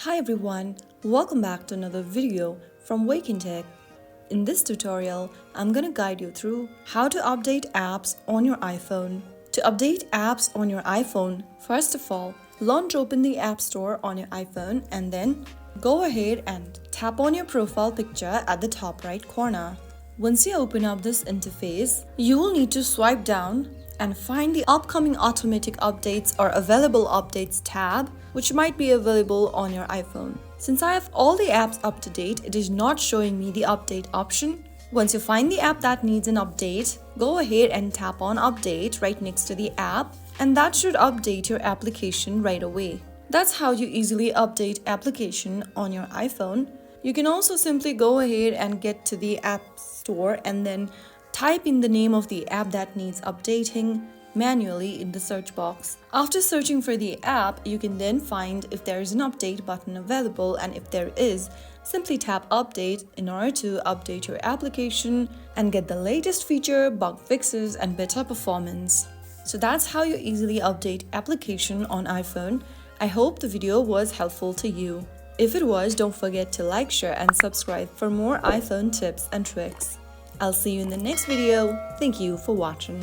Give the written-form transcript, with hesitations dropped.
Hi everyone, welcome back to another video from Wake&Tech. In this tutorial, I'm gonna guide you through how to update apps on your iPhone. To update apps on your iPhone, first of all, launch open the App Store on your iPhone and then go ahead and tap on your profile picture at the top right corner. Once you open up this interface, you will need to swipe down and find the upcoming automatic updates or available updates tab, which might be available on your iPhone. Since I have all the apps up to date, it is not showing me the update option. Once you find the app that needs an update, go ahead and tap on update right next to the app, and that should update your application right away. That's how you easily update application on your iPhone. You can also simply go ahead and get to the App Store and then type in the name of the app that needs updating manually in the search box. After searching for the app, you can then find if there is an update button available, and if there is, simply tap update in order to update your application and get the latest feature, bug fixes, and better performance. So that's how you easily update application on iPhone. I hope the video was helpful to you. If it was, don't forget to like, share, and subscribe for more iPhone tips and tricks. I'll see you in the next video. Thank you for watching.